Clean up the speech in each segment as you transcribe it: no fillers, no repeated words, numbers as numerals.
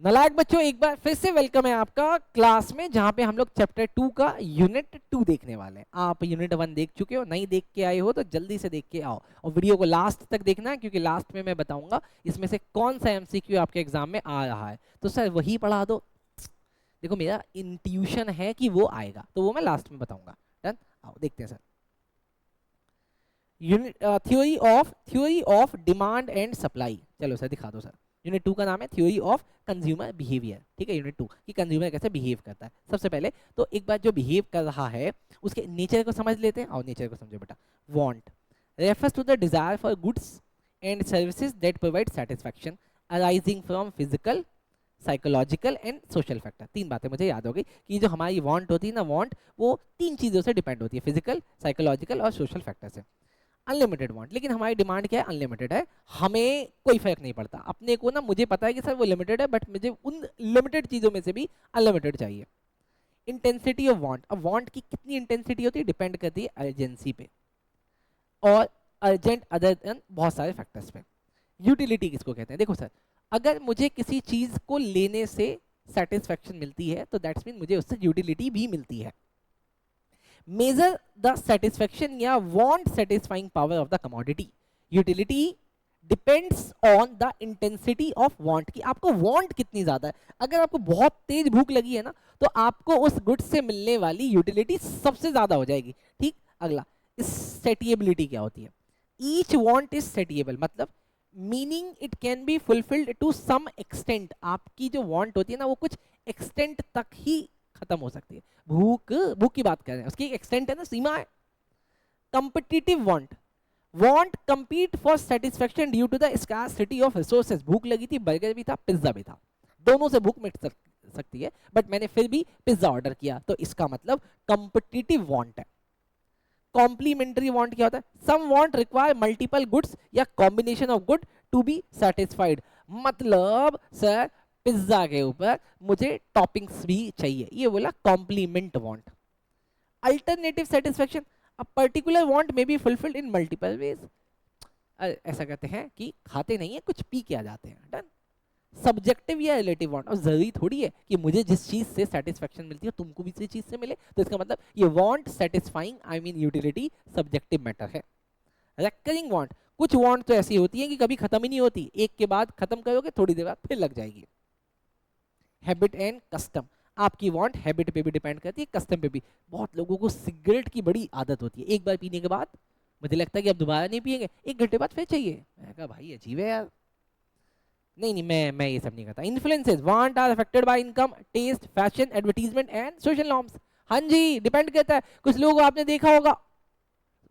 नालायक बच्चों, एक बार फिर से वेलकम है आपका क्लास में, जहां पे हम लोग चैप्टर 2 का यूनिट 2 देखने वाले हैं। आप यूनिट 1 देख चुके हो, नहीं देख के आए हो तो जल्दी से देख के आओ और वीडियो को लास्ट तक देखना है, क्योंकि लास्ट में मैं बताऊंगा इसमें से कौन सा एमसीक्यू आपके एग्जाम में आ रहा है। तो सर वही पढ़ा दो, देखो मेरा इंट्यूशन है कि वो आएगा, तो वो मैं लास्ट में बताऊंगा। डन, आओ देखते हैं sir. Unit theory of demand and supply. चलो सर दिखा दो सर। यूनिट 2 का नाम है थ्योरी ऑफ कंज्यूमर बिहेवियर, ठीक है। यूनिट 2 कि कंज्यूमर कैसे बिहेव करता है। सबसे पहले तो एक बार जो बिहेव कर रहा है उसके नेचर को समझ लेते हैं। और नेचर को समझो बेटा। Want refers to the desire for goods and services that provide satisfaction arising from physical, psychological and social factor. तीन बातें मुझे याद हो गई कि जो हमारी वांट होती है ना, वांट वो तीन चीज़ों से डिपेंड होती है, फिजिकल, साइकोलॉजिकल और सोशल फैक्टर से। अनलिमिटेड वांट, लेकिन हमारी डिमांड क्या है? अनलिमिटेड है। हमें कोई फर्क नहीं पड़ता अपने को ना, मुझे पता है कि सर वो लिमिटेड है, बट मुझे उन लिमिटेड चीज़ों में से भी अनलिमिटेड चाहिए। इंटेंसिटी ऑफ वांट, अब वांट की कितनी इंटेंसिटी होती है डिपेंड करती है अर्जेंसी पे और अर्जेंट अदर देन बहुत सारे फैक्टर्स पे। यूटिलिटी किसको कहते हैं? देखो सर, अगर मुझे किसी चीज़ को लेने से सेटिस्फैक्शन मिलती है तो दैट्स मीन मुझे उससे यूटिलिटी भी मिलती है। मेजर द सेटिस्फैक्शन या want satisfying power of the commodity. Utility depends on the intensity of want, कि आपको वांट कितनी ज्यादा है। अगर आपको बहुत तेज भूख लगी है ना, तो आपको उस गुड से मिलने वाली यूटिलिटी सबसे ज्यादा हो जाएगी। ठीक, अगला सेटिएबिलिटी क्या होती है? ईच वांट इज सेटिएबल, मतलब meaning it can be fulfilled to some extent. आपकी जो वांट होती है ना, वो कुछ एक्सटेंट तक ही खत्म हो सकती है। भूख, भूख की बात कर रहे हैं, उसकी एक्सटेंट है ना, सीमा है। Competitive want, want compete for satisfaction due to the scarcity of resources. भूख लगी थी, बर्गर भी था, पिज्जा भी था, दोनों से भूख मिट सकती है, बट मैंने फिर भी पिज्जा ऑर्डर किया, तो इसका मतलब कंपिटिटिव वांट है। कॉम्प्लीमेंट्री वांट क्या होता है? Some want require multiple goods या combination of good to be satisfied, मतलब सर पिज्जा के ऊपर मुझे टॉपिंग्स भी चाहिए, ये बोला complement want. Alternative satisfaction, a particular want may be fulfilled in multiple ways. ऐसा कहते हैं कि खाते नहीं है, कुछ पी के आ जाते हैं। डन। सब्जेक्टिव या रिलेटिव वांट, और जरूरी थोड़ी है कि मुझे जिस चीज से सेटिस्फैक्शन मिलती है तुमको भी इसी चीज से मिले, तो इसका मतलब ये want satisfying I mean utility subjective matter है। रेकरिंग वांट, कुछ वांट तो ऐसी होती है कि कभी खत्म ही नहीं होती, एक के बाद खत्म करोगे थोड़ी देर बाद फिर लग जाएगी। हैबिट एंड कस्टम, आपकी वांट हैबिट पे भी डिपेंड करती है, कस्टम पे भी। बहुत लोगों को सिगरेट की बड़ी आदत होती है, एक बार पीने के बाद मुझे लगता है कि अब दोबारा नहीं पिएंगे, एक घंटे बाद फिर चाहिए। मैं कहा भाई अजीब है यार। नहीं नहीं, मैं ये सब नहीं करता। Influences want are affected by income, taste, fashion, advertisement and social norms. हाँ जी, डिपेंड करता है। कुछ लोगों को आपने देखा होगा,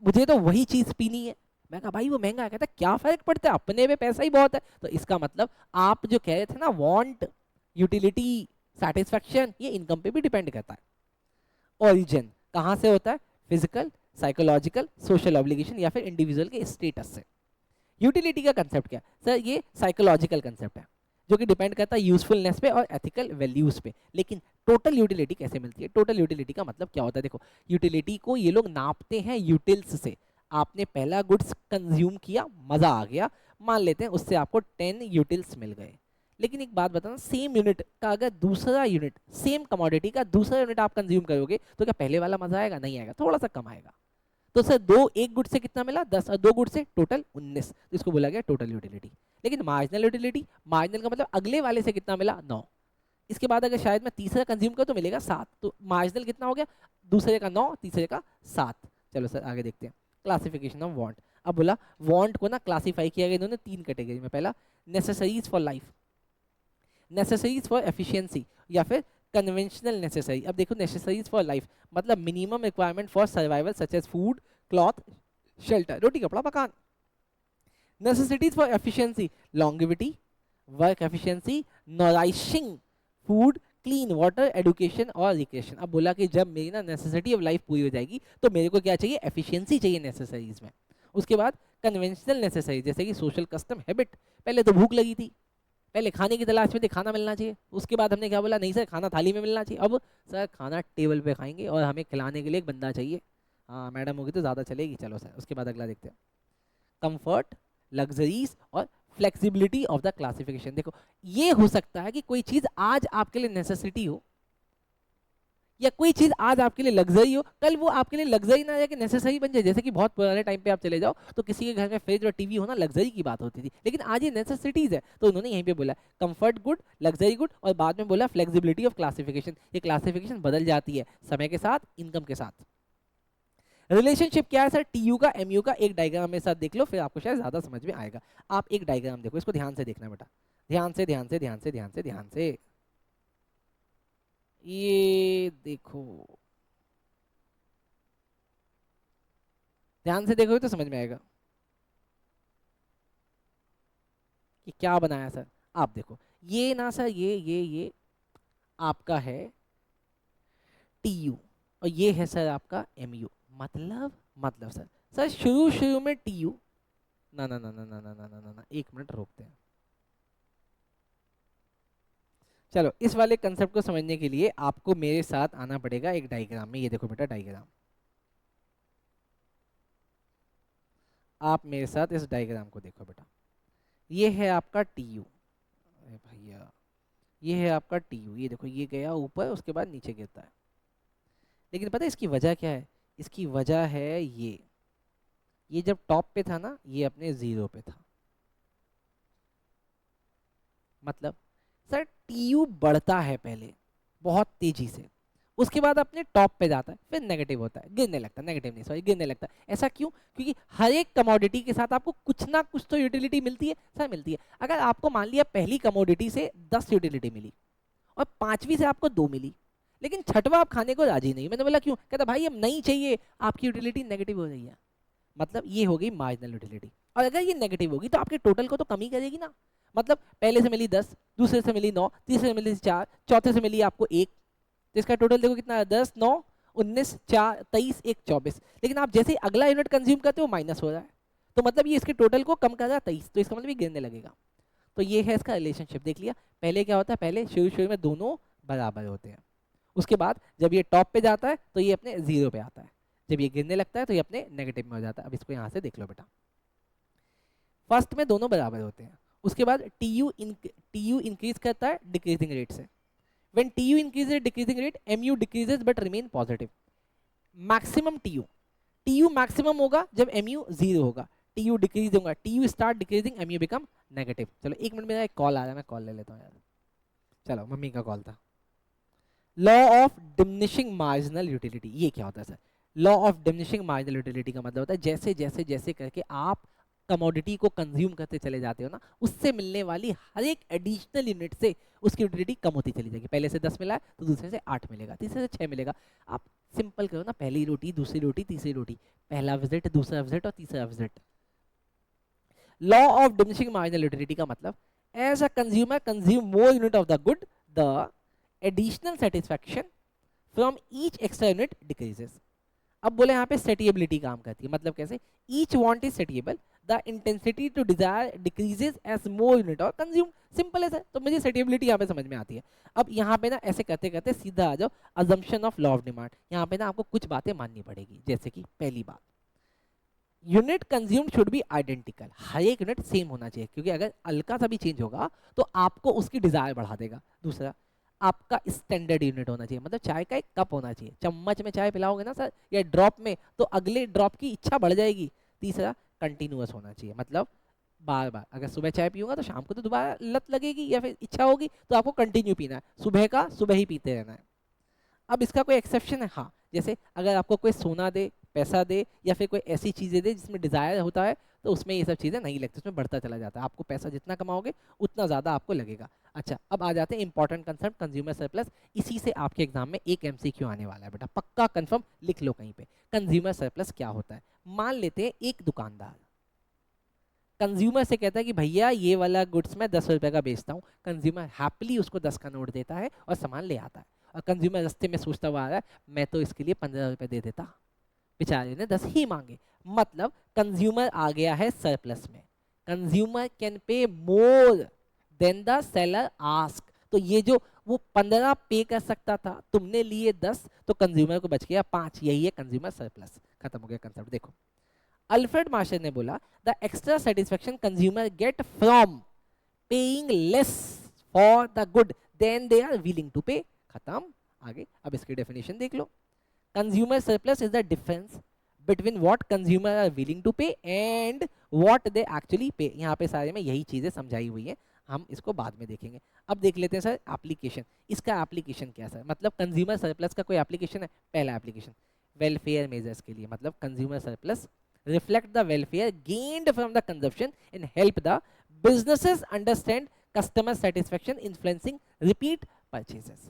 मुझे तो वही चीज पीनी है। मैं कहा भाई वो महंगा है, कहता क्या फर्क पड़ता है, अपने में पैसा ही बहुत है। तो इसका मतलब आप जो कह रहे थे ना, वांट, यूटिलिटी, सेटिस्फैक्शन, ये इनकम पे भी डिपेंड करता है। ओरिजिन कहाँ से होता है? फिजिकल, साइकोलॉजिकल, सोशल ऑब्लिगेशन या फिर इंडिविजुअल के स्टेटस से। यूटिलिटी का कंसेप्ट क्या? सर ये साइकोलॉजिकल कंसेप्ट है, जो कि डिपेंड करता है यूजफुलनेस पे और एथिकल वैल्यूज पे। लेकिन टोटल यूटिलिटी कैसे मिलती है? टोटल यूटिलिटी का मतलब क्या होता है? देखो, यूटिलिटी को ये लोग नापते हैं यूटिल्स से। आपने पहला गुड्स कंज्यूम किया, मजा आ गया, मान लेते हैं उससे आपको 10 यूटिल्स मिल गए। लेकिन एक बात बताना, सेम यूनिट का अगर दूसरा यूनिट, सेम कमोडिटी का दूसरा यूनिट आप कंज्यूम करोगे, तो क्या पहले वाला मजा आएगा? नहीं आएगा, थोड़ा सा कम आएगा। तो सर एक गुड से कितना मिला? 10, और 2 गुड से टोटल 19, तो इसको बोला गया टोटल यूटिलिटी। लेकिन मार्जिनल यूटिलिटी, मार्जिनल का मतलब अगले वाले से कितना मिला? 9। इसके बाद अगर शायद मैं तीसरा कंज्यूम करूँ तो मिलेगा 7, तो मार्जिनल कितना हो गया? दूसरे का 9, तीसरे का 7। चलो सर आगे देखते हैं। Classification of want. अब बोला वांट को ना क्लासीफाई किया गया इन्होंने 3 कैटेगरी में। पहला necessaries for life, necessaries for efficiency, या फिर कन्वेंशनल नेसेसरी। अब देखो, नेसेसरीज फॉर लाइफ मतलब minimum requirement for survival such as food, cloth, shelter, रोटी कपड़ा मकान। Necessities for efficiency, longevity, work efficiency, nourishing food, clean water, education और recreation. अब बोला कि जब मेरी ना नेसेसिटी ऑफ लाइफ पूरी हो जाएगी तो मेरे को क्या चाहिए? एफिशिएंसी चाहिए नेसेसरीज में। उसके बाद कन्वेंशनल नेसेसरी, जैसे कि सोशल कस्टम, हैबिट। पहले तो भूख लगी थी, पहले खाने की तलाश में थे, खाना मिलना चाहिए। उसके बाद हमने क्या बोला? नहीं सर खाना थाली में मिलना चाहिए। अब सर खाना टेबल पे खाएंगे और हमें खिलाने के लिए एक बंदा चाहिए। हाँ मैडम होगी तो ज़्यादा चलेगी। चलो सर उसके बाद अगला देखते हैं। कंफर्ट, लग्जरीज और फ्लेक्सिबिलिटी ऑफ द क्लासिफिकेशन। देखो ये हो सकता है कि कोई चीज आज आपके लिए नेसेसिटी हो, या कोई चीज आज आपके लिए लग्जरी हो, कल वो आपके लिए लग्जरी ना जाके नेसेसरी बन जाए। जैसे कि बहुत पुराने टाइम पे आप चले जाओ तो किसी के घर में फ्रिज और टीवी होना लग्जरी की बात होती थी, लेकिन आज ये नेसेसिटीज है। तो उन्होंने यहीं पे बोला कंफर्ट गुड, लग्जरी गुड, और बाद में बोला फ्लेक्सिबिलिटी ऑफ क्लासिफिकेशन। ये क्लासिफिकेशन बदल जाती है समय के साथ, इनकम के साथ। रिलेशनशिप क्या है सर? टीयू का एमयू का एक डायग्राम में साथ देख लो, फिर आपको शायद ज्यादा समझ में आएगा। आप एक डायग्राम देखो, इसको ध्यान से देखना बेटा, ध्यान से ध्यान से ध्यान से ध्यान से ध्यान से। ये देखो, ध्यान से देखोगे तो समझ में आएगा कि क्या बनाया सर। आप देखो ये ना सर, ये आपका है टीयू और ये है सर आपका एमयू। मतलब सर, शुरू शुरू में टीयू, ना ना ना ना ना ना ना ना ना ना, एक मिनट रोकते हैं। चलो इस वाले कंसेप्ट को समझने के लिए आपको मेरे साथ आना पड़ेगा एक डायग्राम में। ये देखो बेटा डायग्राम, आप मेरे साथ इस डायग्राम को देखो बेटा। ये है आपका टीयू, अरे भैया ये है आपका टीयू, ये देखो ये गया ऊपर, उसके बाद नीचे गिरता है। लेकिन पता है इसकी वजह क्या है? इसकी वजह है ये जब टॉप पे था ना, ये अपने जीरो पे था। मतलब सर टीयू बढ़ता है पहले बहुत तेजी से, उसके बाद अपने टॉप पे जाता है, फिर नेगेटिव होता है, गिरने लगता है, नेगेटिव नहीं सॉरी गिरने लगता है। ऐसा क्यों? क्योंकि हर एक कमोडिटी के साथ आपको कुछ ना कुछ तो यूटिलिटी मिलती है सर, मिलती है। अगर आपको मान लिया पहली कमोडिटी से 10 यूटिलिटी मिली और पांचवी से आपको 2 मिली, लेकिन छठवा आप खाने को राजी नहीं। मैंने बोला क्यों? कहता भाई अब नहीं चाहिए, आपकी यूटिलिटी नेगेटिव हो रही है। मतलब ये हो गई मार्जिनल यूटिलिटी, और अगर ये नेगेटिव होगी तो आपके टोटल को तो कम ही करेगी ना। मतलब पहले से मिली 10, दूसरे से मिली 9, तीसरे से मिली 4, चौथे से मिली आपको 1, तो इसका टोटल देखो कितना है, 10 9 19 4 23 1 24। लेकिन आप जैसे ही अगला यूनिट कंज्यूम करते हो माइनस हो रहा है, तो मतलब ये इसके टोटल को कम कर रहा है 23, तो इसका मतलब ये गिरने लगेगा। तो ये है इसका रिलेशनशिप, देख लिया। पहले क्या होता है, पहले शुरू शुरू में दोनों बराबर होते हैं, उसके बाद जब ये टॉप पे जाता है तो ये अपने जीरो पे आता है, जब ये गिरने लगता है तो ये अपने नेगेटिव में हो जाता है। अब इसको यहाँ से देख लो बेटा, फर्स्ट में दोनों बराबर होते हैं, उसके बाद टीयू इंक्रीज करता है डिक्रीजिंग रेट से। When TU increases decreasing rate, MU decreases but remain positive. Maximum TU maximum होगा जब MU 0 होगा, TU डिक्रीज होगा, TU start decreasing, MU become negative. चलो एक मिनट, मेरा एक कॉल आ रहा है, मैं कॉल ले लेता हूँ यार। चलो मम्मी का कॉल था। Law of diminishing marginal utility, ये क्या होता है sir? Law of diminishing marginal utility का मतलब होता है जैसे जैसे जैसे करके आप कमोडिटी को कंज्यूम करते चले जाते हो ना, उससे मिलने वाली हर एक एडिशनल यूनिट से उसकी यूटिलिटी कम होती चली जाएगी। पहले से 10 मिला है तो दूसरे से 8 मिलेगा, तीसरे से 6 मिलेगा। आप सिंपल करो ना, पहली रोटी दूसरी रोटी तीसरी रोटी, पहला विजिट दूसरा विजिट और तीसरा visit. Law of diminishing marginal utility का मतलब as a consumer consume more unit of the good, the additional satisfaction from each extra unit decreases. अब बोले यहाँ पे सेटिएबिलिटी काम करती है, मतलब कैसे? Each want is satiable, the intensity to desire decreases as more unit are consume. Simple है सर, तो मुझे सेटिएबिलिटी यहाँ पे समझ में आती है। अब यहाँ पे ना ऐसे करते करते सीधा आ जाओ assumption of law of demand. यहाँ पे ना आपको कुछ बातें माननी पड़ेगी, जैसे कि पहली बात, unit consume should be identical, हर एक यूनिट सेम होना चाहिए, क्योंकि अगर हल्का सा भी चेंज होगा तो आपको उसकी डिजायर बढ़ा देगा। दूसरा, आपका स्टैंडर्ड यूनिट होना चाहिए, मतलब चाय का एक कप होना चाहिए, चम्मच में चाय पिलाओगे ना सर या ड्रॉप में, तो अगले ड्रॉप की इच्छा बढ़ जाएगी। तीसरा, कंटिन्यूअस होना चाहिए, मतलब बार बार, अगर सुबह चाय पीऊंगा तो शाम को तो दोबारा लत लगेगी या फिर इच्छा होगी, तो आपको कंटिन्यू पीना है, सुबह का सुबह ही पीते रहना है। अब इसका कोई एक्सेप्शन है? हाँ, जैसे अगर आपको कोई सोना दे, पैसा दे, या फिर कोई ऐसी चीज़ें दे जिसमें डिज़ायर होता है, तो उसमें ये सब चीज़ें नहीं लगती, उसमें बढ़ता चला जाता है। आपको पैसा जितना कमाओगे उतना ज़्यादा आपको लगेगा। अच्छा, अब आ जाते हैं इंपॉर्टेंट कंसेप्ट, कंज्यूमर सरप्लस। इसी से आपके एग्जाम में एक MCQ आने वाला है बेटा, पक्का कंफर्म लिख लो कहीं पे। कंज्यूमर सरप्लस क्या होता है? मान लेते हैं एक दुकानदार कंज्यूमर से कहता है कि भैया ये वाला गुड्स मैं 10 रुपए का बेचता हूँ। कंज्यूमर हैप्पीली उसको 10 का नोट देता है और सामान ले आता है, और कंज्यूमर रास्ते में सोचता हुआ आ रहा है, मैं तो इसके लिए 15 रुपए दे देता, बेचारे ने 10 ही मांगे। मतलब कंज्यूमर आ गया है सरप्लस में, consumer can pay more than the seller ask. तो ये जो वो 15 पे कर सकता था, तुमने लिए 10, तो कंज्यूमर को बच गया 5। यही है कंज्यूमर सरप्लस, खत्म हो गया कंसेप्ट। देखो अल्फ्रेड मार्शल ने बोला the extra satisfaction consumer get from paying less for the good than they are willing to pay. खत्म। आगे अब इसकी डेफिनेशन देख लो। Consumer surplus is the difference between what consumer are willing to pay and what they actually pay. यहाँ पे सारे में यही चीजें समझाई हुई है, हम इसको बाद में देखेंगे। अब देख लेते हैं सर एप्लीकेशन। इसका एप्लीकेशन क्या सर, मतलब कंज्यूमर सरप्लस का कोई एप्लीकेशन है? पहला एप्लीकेशन वेलफेयर मेजर्स के लिए, मतलब consumer surplus reflect the welfare gained from the consumption and help the businesses understand customer satisfaction influencing repeat purchases।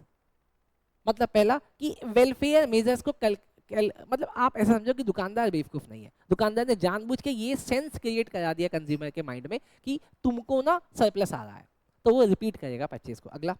मतलब पहला कि वेलफेयर मेजर्स को मतलब आप ऐसा समझो कि दुकानदार बेवकूफ नहीं है, दुकानदार ने जानबूझ के ये सेंस क्रिएट करा दिया कंज्यूमर के माइंड में कि तुमको ना सरप्लस आ रहा है, तो वो रिपीट करेगा परचेज को। अगला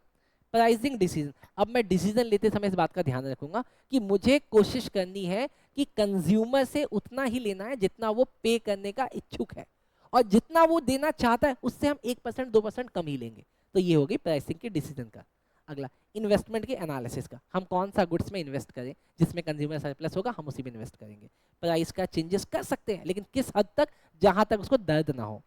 प्राइसिंग डिसीजन। अब मैं डिसीजन लेते समय इस बात का ध्यान रखूंगा कि मुझे कोशिश करनी है कि कंज्यूमर से उतना ही लेना है जितना वो पे करने का इच्छुक है, और जितना वो देना चाहता है उससे हम 1% 2% कम ही लेंगे। तो ये होगी प्राइसिंग के डिसीजन का। अगला इन्वेस्टमेंट के एनालिसिस का, हम कौन सा गुड्स में इन्वेस्ट करें जिसमें कंज्यूमर सरप्लस होगा, हम उसी में इन्वेस्ट करेंगे। प्राइस का चेंजेस कर सकते हैं लेकिन किस हद तक, जहां तक उसको दर्द ना हो।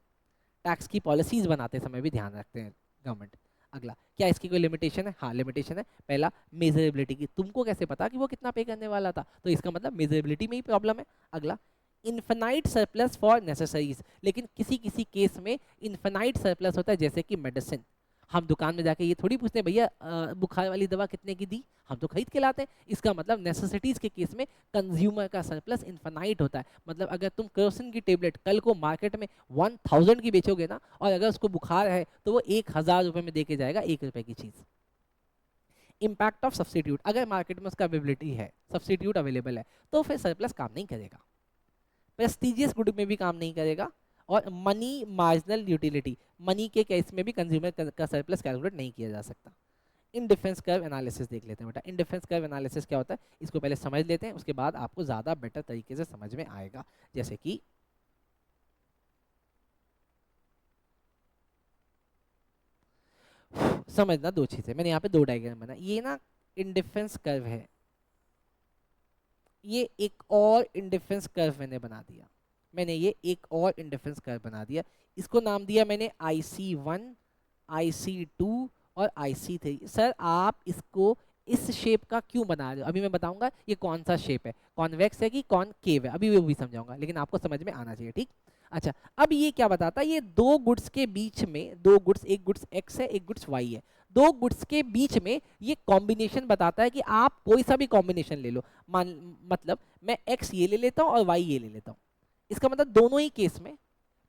टैक्स की पॉलिसीज बनाते समय भी ध्यान रखते हैं गवर्नमेंट। अगला क्या इसकी कोई लिमिटेशन है? हाँ लिमिटेशन है। पहला मेजरेबिलिटी की, तुमको कैसे पता कि वो कितना पे करने वाला था, तो इसका मतलब मेजरेबिलिटी में ही प्रॉब्लम है। अगला इन्फिनाइट सरप्लस फॉर नेसेसरीज, लेकिन किसी किसी केस में इन्फिनाइट सरप्लस होता है, जैसे कि मेडिसिन। हम दुकान में जाके ये थोड़ी पूछते हैं भैया बुखार वाली दवा कितने की दी, हम तो खरीद के लाते हैं। इसका मतलब नेसेसिटीज के केस में कंज्यूमर का सरप्लस इन्फिनाइट होता है। मतलब अगर तुम केरोसिन की टेबलेट कल को मार्केट में 1000 की बेचोगे ना, और अगर उसको बुखार है तो वो 1000 रुपए में देके जाएगा 1 रुपए की चीज। इम्पैक्ट ऑफ सब्सटीट्यूट, अगर मार्केट में उसका अवेलेबिलिटी है, सब्सटीट्यूट अवेलेबल है, तो फिर सरप्लस काम नहीं करेगा। प्रेस्टिजियस गुड में भी काम नहीं करेगा। और मनी मार्जिनल यूटिलिटी, मनी के केस में भी कंज्यूमर का सरप्लस कैलकुलेट नहीं किया जा सकता। इंडिफरेंस कर्व एनालिसिस देख लेते हैं बेटा। इंडिफरेंस कर्व एनालिसिस क्या होता है, इसको पहले समझ लेते हैं, उसके बाद आपको ज़्यादा बेटर तरीके से समझ में आएगा। जैसे कि समझना दो चीज़ें, मैंने यहाँ पे दो डायग्राम बना, ये ना इंडिफरेंस कर्व है, ये एक और इंडिफरेंस कर्व मैंने बना दिया, मैंने ये एक और इंडिफरेंस कर्व बना दिया। इसको नाम दिया मैंने IC1, IC2 और IC3। सर आप इसको इस शेप का क्यों बना रहे हो, अभी मैं बताऊंगा ये कौन सा शेप है, कॉन्वेक्स है कि कॉनकेव है, अभी वो भी समझाऊंगा, लेकिन आपको समझ में आना चाहिए। ठीक, अच्छा अब ये क्या बताता है, ये दो गुड्स के बीच में, दो गुड्स, एक गुड्स X है एक गुड्स Y है, दो गुड्स के बीच में ये कॉम्बिनेशन बताता है कि आप कोई सा भी कॉम्बिनेशन ले लो। मतलब मैं X ये ले लेता हूँ और Y ये ले लेता हूँ, इसका मतलब दोनों ही केस में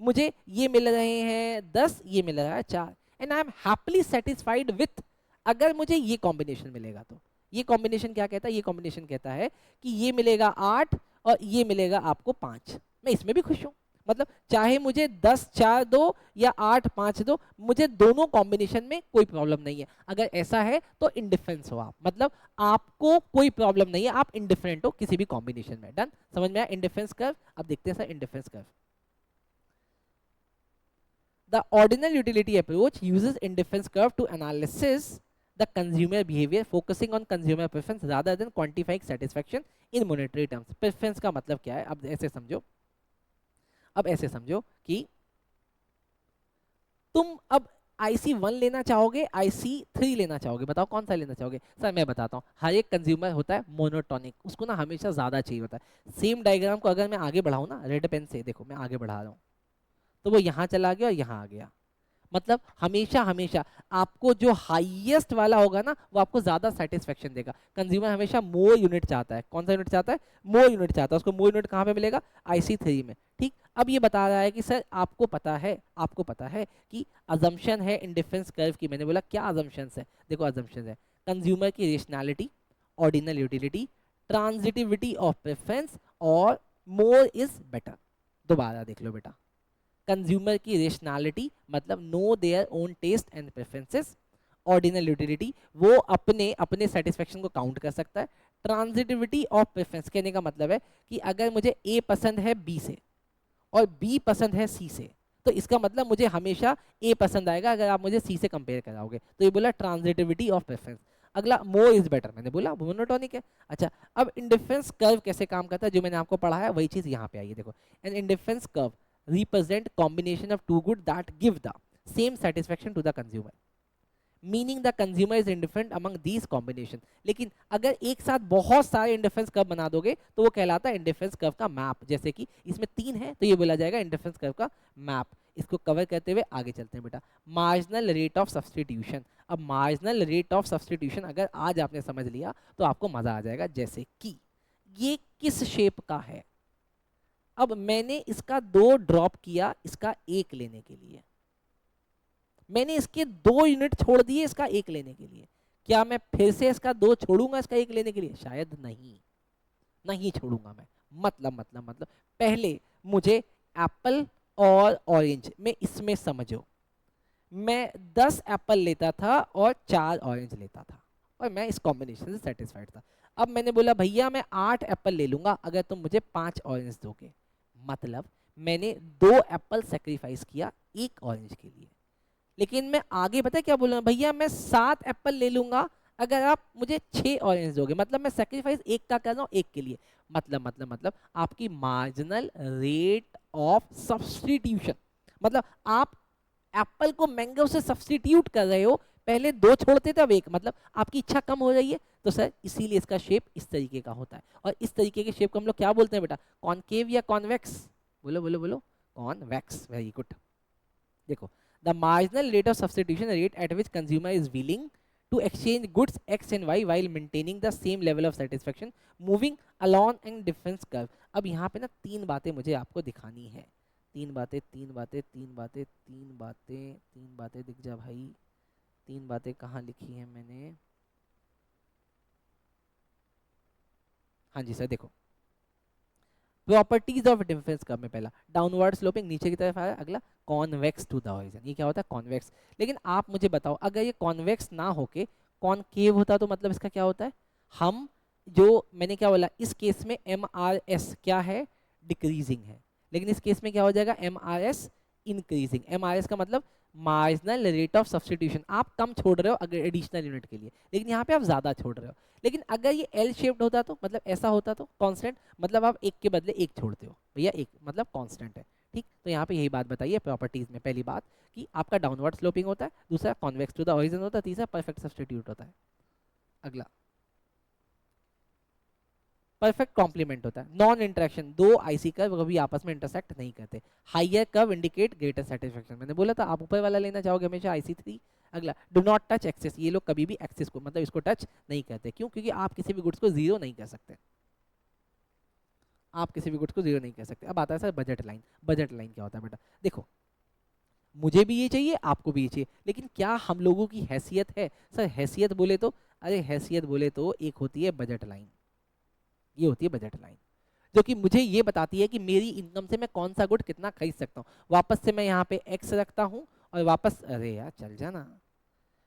मुझे ये मिल रहे हैं 10, ये मिल रहा है 4, and I am happily satisfied with, अगर मुझे ये कॉम्बिनेशन मिलेगा तो। ये कॉम्बिनेशन क्या कहता है, ये कॉम्बिनेशन कहता है कि ये मिलेगा 8 और ये मिलेगा आपको 5, मैं इसमें भी खुश हूँ। मतलब चाहे मुझे 10 4 दो या 8 5 दो, मुझे दोनों कॉम्बिनेशन में कोई प्रॉब्लम नहीं है। अगर ऐसा है तो इंडिफरेंस हो आप, मतलब आपको कोई प्रॉब्लम नहीं है, आप इंडिफरेंट हो किसी भी कॉम्बिनेशन में। डन, समझ में आया इंडिफरेंस कर्व। अब देखते हैं sir indifference curve. The ordinal utility approach uses indifference curve to analysis the consumer behavior, focusing on consumer preference rather than quantifying satisfaction in monetary terms। Preference का मतलब क्या है, अब ऐसे समझो, अब ऐसे समझो कि तुम अब IC1 लेना चाहोगे, IC3 लेना चाहोगे, बताओ कौन सा लेना चाहोगे। सर मैं बताता हूँ, हर एक कंज्यूमर होता है मोनोटोनिक, उसको ना हमेशा ज़्यादा चाहिए होता है। सेम डायग्राम को अगर मैं आगे बढ़ाऊँ ना रेड पेन से, देखो मैं आगे बढ़ा रहा हूँ, तो वो यहाँ चला गया और यहाँ आ गया। मतलब हमेशा हमेशा आपको जो हाईएस्ट वाला होगा ना, वो आपको ज्यादा सेटिस्फेक्शन देगा। कंज्यूमर हमेशा मोर यूनिट चाहता है। कौन सा यूनिट चाहता है? मोर यूनिट चाहता है। उसको मोर यूनिट कहाँ पे मिलेगा? IC3 में। ठीक, अब ये बता रहा है कि सर आपको पता है, आपको पता है कि अजम्पशन है इंडिफरेंस कर्व की। मैंने बोला क्या अजम्पशंस है, देखो अजम्पशंस है कंज्यूमर की rationality, ordinal utility, transitivity of preference और मोर इज बेटर। दोबारा देख लो बेटा, कंज्यूमर की रेशनैलिटी मतलब know their own taste and preferences, ordinal utility वो अपने अपने सेटिस्फेक्शन को काउंट कर सकता है, ट्रांजिटिविटी ऑफ प्रेफरेंस कहने का मतलब है कि अगर मुझे A पसंद है B से और B पसंद है C से, तो इसका मतलब मुझे हमेशा A पसंद आएगा अगर आप मुझे C से कंपेयर कराओगे, तो ये बोला ट्रांजिटिविटी ऑफ प्रेफरेंस। अगला मोर इज बेटर, मैंने बोला मोनोटोनिक है। अच्छा, अब इंडिफरेंस कर्व कैसे काम करता है, जो मैंने आपको पढ़ा है वही चीज यहाँ पे आई है। देखो, an indifference curve represent combination of two good that give the same satisfaction to the consumer, meaning the consumer is indifferent among these combination. लेकिन अगर एक साथ बहुत सारे इंडिफरेंस कर्व बना दोगे तो वो कहलाता है इंडिफरेंस कर्व का मैप। जैसे कि इसमें 3 है तो ये बोला जाएगा इंडिफरेंस कर्व का मैप। इसको कवर करते हुए आगे चलते हैं बेटा, मार्जिनल रेट ऑफ सब्सटीट्यूशन। अब मार्जिनल रेट ऑफ सब्सटीट्यूशन अगर आज आपने समझ लिया तो आपको मजा आ जाएगा। जैसे कि ये किस शेप का है, अब मैंने इसका 2 ड्रॉप किया इसका 1 लेने के लिए, मैंने इसके 2 यूनिट छोड़ दिए इसका 1 लेने के लिए, क्या मैं फिर से इसका 2 छोड़ूंगा इसका 1 लेने के लिए? शायद नहीं, नहीं छोड़ूंगा मैं। मतलब पहले मुझे एप्पल और ऑरेंज में इसमें समझो, मैं 10 एप्पल लेता था और 4 ऑरेंज लेता था और मैं इस कॉम्बिनेशन से सेटिस्फाइड था। अब मैंने बोला भैया मैं 8 एप्पल ले लूंगा अगर तुम मुझे 5 ऑरेंज दोगे, मतलब मैंने 2 एप्पल सेक्रीफाइस किया 1 ऑरेंज के लिए। लेकिन मैं आगे पता है क्या बोल रहा हूँ, भैया मैं 7 एप्पल ले लूंगा अगर आप मुझे 6 ऑरेंज दोगे, मतलब मैं सेक्रीफाइस 1 का कर रहा हूँ 1 के लिए। मतलब आपकी मार्जिनल रेट ऑफ सब्सटीट्यूशन, मतलब आप एप्पल को मैंगो से सब्सटीट्यूट कर रहे हो, पहले 2 छोड़ते थे अब 1, मतलब आपकी इच्छा कम हो रही है। तो सर इसीलिए इसका शेप इस तरीके का होता है, और इस तरीके के शेप को हम लोग क्या बोलते हैं बेटा, कॉनकेव या कॉन्वेक्स? बोलो बोलो बोलो, कॉन्वेक्स, वेरी गुड। देखो, the marginal rate of substitution rate at which consumer is willing to exchange goods X and Y while maintaining the same level of satisfaction moving along in difference curve। अब यहाँ पे ना 3 बातें मुझे आपको दिखानी है, 3 बातें 3 बातें 3 बातें 3 बातें 3 बातें, दिख जा भाई, 3 बातें कहाँ लिखी है मैंने? हाँ जी सर, देखो प्रॉपर्टीज ऑफ डिफरेंस कर्व में पहला डाउनवर्ड स्लोपिंग, नीचे की तरफ आया। अगला कॉन्वेक्स टू द होराइजन, ये क्या होता है? कॉन्वेक्स। लेकिन आप मुझे बताओ अगर ये कॉन्वेक्स ना होके कॉनकेव होता तो मतलब इसका क्या होता है? हम जो मैंने क्या बोला, इस केस में एम आर एस क्या है? डिक्रीजिंग है। लेकिन इस केस में क्या हो जाएगा? M R S increasing. M R S का मतलब मार्जिनल रेट ऑफ सब्सटीट्यूशन, आप कम छोड़ रहे हो अगर एडिशनल यूनिट के लिए, लेकिन यहाँ पे आप ज्यादा छोड़ रहे हो। लेकिन अगर ये एल शेप्ड होता तो मतलब ऐसा होता तो कांस्टेंट, मतलब आप 1 के बदले 1 छोड़ते हो भैया, 1 मतलब कांस्टेंट है। ठीक, तो यहाँ पे यही बात बताइए प्रॉपर्टीज में, पहली बात कि आपका डाउनवर्ड स्लोपिंग होता है, दूसरा कॉन्वेक्स टू द ओरिजिन होता है, तीसरा परफेक्ट सब्स्टिट्यूट होता है। अगला परफेक्ट कॉम्प्लीमेंट होता है, नॉन इंटरेक्शन, 2 आईसी कर्व कभी आपस में इंटरसेक्ट नहीं करते। Higher curve indicate greater satisfaction, मैंने बोला था आप ऊपर वाला लेना चाहोगे हमेशा IC3। अगला डू नॉट टच एक्सेस, ये लोग कभी भी एक्सेस को मतलब इसको टच नहीं करते, क्यों? क्योंकि आप किसी भी गुड्स को जीरो नहीं कर सकते, आप किसी भी गुड्स को जीरो नहीं कर सकते। अब आता है sir budget line. Budget line क्या होता है बेटा? देखो, मुझे भी ये चाहिए आपको भी ये चाहिए, लेकिन क्या हम लोगों की हैसियत है? सर हैसियत बोले तो, अरे हैसियत बोले तो एक होती है बजट लाइन, ये होती है बजट लाइन, जो कि मुझे ये बताती है कि मेरी इनकम से मैं कौन सा गुड कितना खरीद सकता हूँ। वापस से मैं यहाँ पे एक्स रखता हूँ और वापस, अरे यार चल जाना,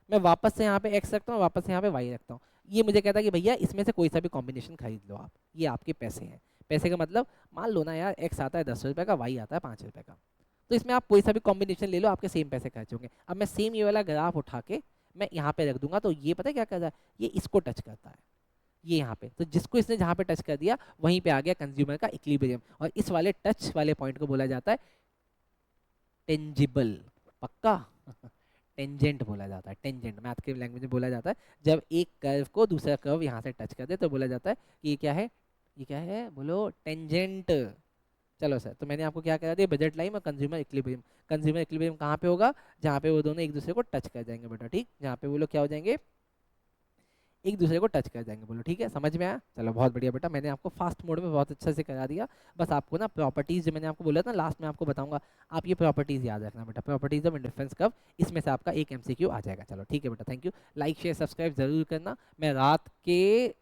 मैं वापस से यहाँ पे एक्स रखता हूँ, वापस से यहाँ पे वाई रखता हूँ। ये मुझे कहता है कि भैया इसमें से कोई सा भी कॉम्बिनेशन खरीद लो आप, ये आपके पैसे हैं। पैसे का मतलब मान लो ना यार, एक्स आता है 10 रुपये का, वाई आता है 5 रुपये का, तो इसमें आप कोई सा भी कॉम्बिनेशन ले लो, आपके सेम पैसे खर्च होंगे। अब मैं सेम ये वाला ग्राफ उठा के मैं यहाँ पे रख दूंगा, तो ये पता है क्या कर रहा है? ये इसको टच करता है, ये यहाँ पे, तो जिसको इसने जहाँ पे टच कर दिया वहीं पे आ गया कंज्यूमर का इक्विलिब्रियम, और इस वाले टच वाले पॉइंट को बोला जाता है टेंजिबल, पक्का टेंजेंट बोला जाता है, टेंजेंट मैथ के लैंग्वेज में बोला जाता है। जब एक कर्व को दूसरा कर्व यहाँ से टच कर दे तो बोला जाता है कि ये क्या है? ये क्या है? बोलो, टेंजेंट। चलो सर, तो मैंने आपको क्या करा दिया? बजट लाइन और कंज्यूमर इक्विलिब्रियम। कंज्यूमर इक्विलिब्रियम कहाँ पे होगा? जहाँ पे वो दोनों एक दूसरे को टच कर जाएंगे बेटा, ठीक, जहाँ पे वो लोग क्या हो जाएंगे? एक दूसरे को टच कर जाएंगे। बोलो ठीक है, समझ में आया? चलो बहुत बढ़िया बेटा, मैंने आपको फास्ट मोड में बहुत अच्छे से करा दिया। बस आपको ना प्रॉपर्टीज जो मैंने आपको बोला था लास्ट में आपको बताऊंगा, आप ये प्रॉपर्टीज याद रखना बेटा, प्रॉपर्टीज ऑफ इंडिफरेंस कर्व, इसमें से आपका एक MCQ आ जाएगा। चलो ठीक है बेटा, thank you. Like share subscribe जरूर करना। मैं रात के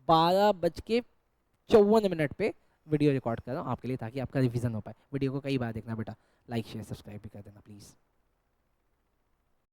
12:54 पे वीडियो रिकॉर्ड कर रहा हूँ आपके लिए, ताकि आपका रिवीजन हो पाए। वीडियो को कई बार देखना बेटा, लाइक शेयर सब्सक्राइब भी कर देना प्लीज़।